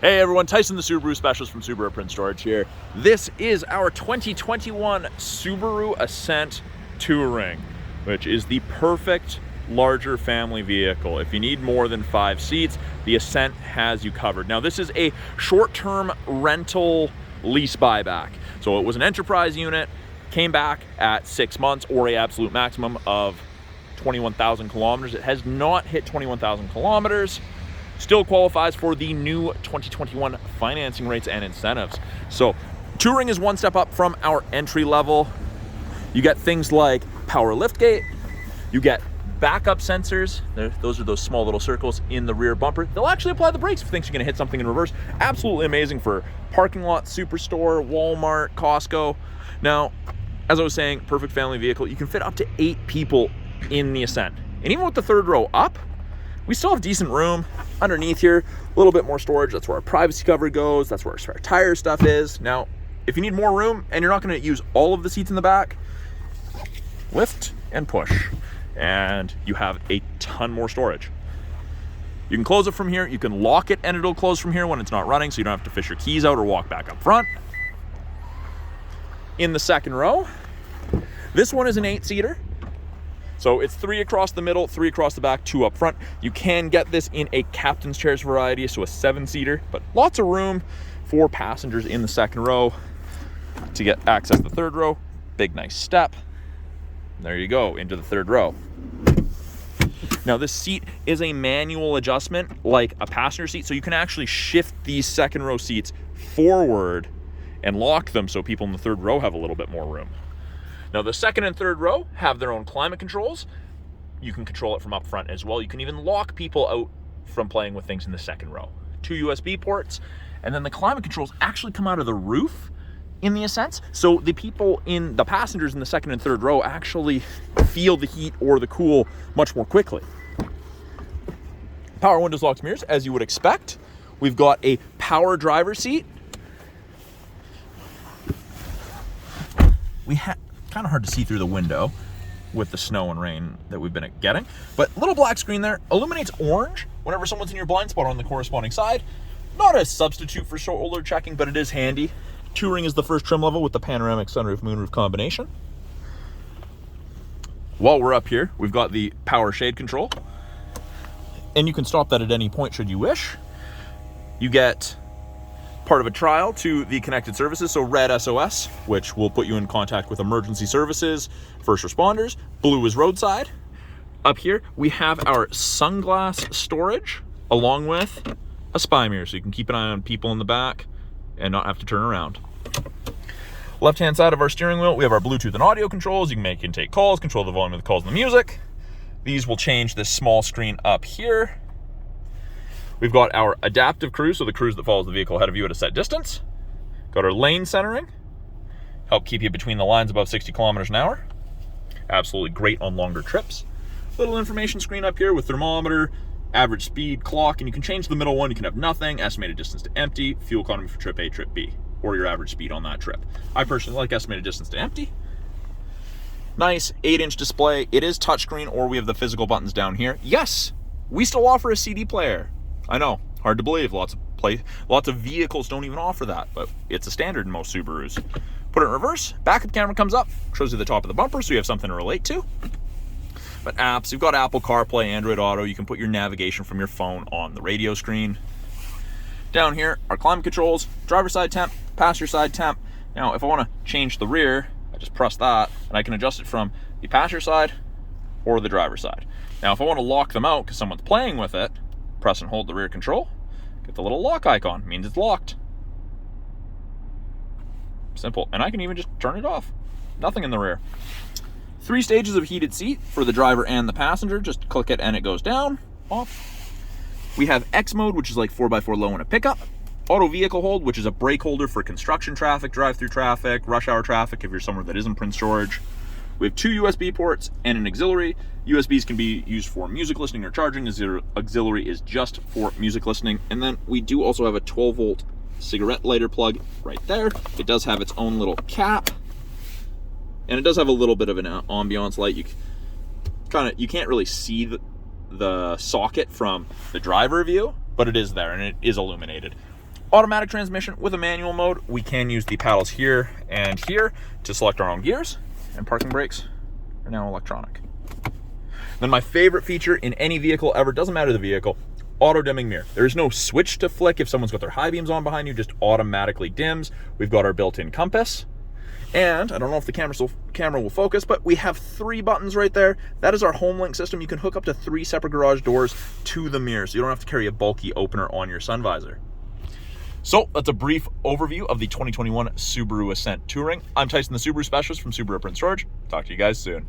Hey everyone, Tyson the Subaru specialist from Subaru Print Storage here. This is our 2021 Subaru Ascent Touring, which is the perfect larger family vehicle. If you need more than 5 seats, the Ascent has you covered. Now this is a short-term rental lease buyback. So it was an enterprise unit, came back at 6 months or an absolute maximum of 21,000 kilometers. It has not hit 21,000 kilometers. Still qualifies for the new 2021 financing rates and incentives. So Touring is one step up from our entry level. You get things like power liftgate, you get backup sensors. Those are those small little circles in the rear bumper. They'll actually apply the brakes if you think you're gonna hit something in reverse. Absolutely amazing for parking lot, superstore, Walmart, Costco. Now, as I was saying, perfect family vehicle. You can fit up to 8 people in the Ascent. And even with the third row up, we still have decent room underneath here, a little bit more storage. That's where our privacy cover goes. That's where our spare tire stuff is. Now, if you need more room and you're not gonna use all of the seats in the back, lift and push, and you have a ton more storage. You can close it from here. You can lock it and it'll close from here when it's not running, so you don't have to fish your keys out or walk back up front. In the second row, this one is an 8-seater. So it's 3 across the middle, 3 across the back, 2 up front. You can get this in a captain's chairs variety, so a 7-seater, but lots of room for passengers in the second row to get access to the third row. Big, nice step. There you go, into the third row. Now this seat is a manual adjustment like a passenger seat, so you can actually shift these second row seats forward and lock them so people in the third row have a little bit more room. Now the second and third row have their own climate controls. You can control it from up front as well. You can even lock people out from playing with things in the second row. 2 USB ports, and then the climate controls actually come out of the roof in the Ascent. So the people in the passengers in the second and third row actually feel the heat or the cool much more quickly. Power windows, locks, mirrors, as you would expect. We've got a power driver seat. We have kind of hard to see through the window with the snow and rain that we've been getting, but little black screen there illuminates orange whenever someone's in your blind spot on the corresponding side. Not a substitute for shoulder checking, but it is handy. Touring is the first trim level with the panoramic sunroof moonroof combination. While we're up here, we've got the power shade control, and you can stop that at any point should you wish. You get part of a trial to the connected services, so red SOS, which will put you in contact with emergency services, first responders. Blue is roadside. Up here, we have our Sunglass Storage, along with a spy mirror, so you can keep an eye on people in the back and not have to turn around. Left-hand side of our steering wheel, we have our Bluetooth and audio controls. You can make and take calls, control the volume of the calls and the music. These will change this small screen up here. We've got our adaptive cruise, so the cruise that follows the vehicle ahead of you at a set distance. Got our lane centering, help keep you between the lines above 60 kilometers an hour. Absolutely great on longer trips. Little information screen up here with thermometer, average speed, clock, and you can change the middle one. You can have nothing, estimated distance to empty, fuel economy for trip A, trip B, or your average speed on that trip. I personally like estimated distance to empty. Nice 8-inch display. It is touchscreen, or we have the physical buttons down here. Yes, we still offer a CD player. I know, hard to believe. Lots of vehicles don't even offer that, but it's a standard in most Subarus. Put it in reverse, backup camera comes up, shows you the top of the bumper, so you have something to relate to. But apps, you've got Apple CarPlay, Android Auto. You can put your navigation from your phone on the radio screen. Down here, our climate controls, driver's side temp, passenger side temp. Now, if I want to change the rear, I just press that, and I can adjust it from the passenger side or the driver's side. Now, if I want to lock them out because someone's playing with it, press and hold the rear control, get the little lock icon, means it's locked. Simple, and I can even just turn it off. Nothing in the rear. 3 stages of heated seat for the driver and the passenger. Just click it and it goes down, off. We have X mode, which is like 4x4 low in a pickup. Auto vehicle hold, which is a brake holder for construction traffic, drive-through traffic, rush hour traffic if you're somewhere that isn't print storage. We have 2 USB ports and an auxiliary. USBs can be used for music listening or charging. Auxiliary is just for music listening. And then we do also have a 12-volt cigarette lighter plug right there. It does have its own little cap. And it does have a little bit of an ambiance light. You can't really see the socket from the driver view, but it is there and it is illuminated. Automatic transmission with a manual mode. We can use the paddles here and here to select our own gears, and parking brakes are now electronic. Then my favorite feature in any vehicle ever, doesn't matter the vehicle, auto dimming mirror. There is no switch to flick if someone's got their high beams on behind you, just automatically dims. We've got our built-in compass. And I don't know if the camera will focus, but we have 3 buttons right there. That is our home link system. You can hook up to 3 separate garage doors to the mirror, so you don't have to carry a bulky opener on your sun visor. So that's a brief overview of the 2021 Subaru Ascent Touring. I'm Tyson, the Subaru specialist from Subaru Storage. Talk to you guys soon.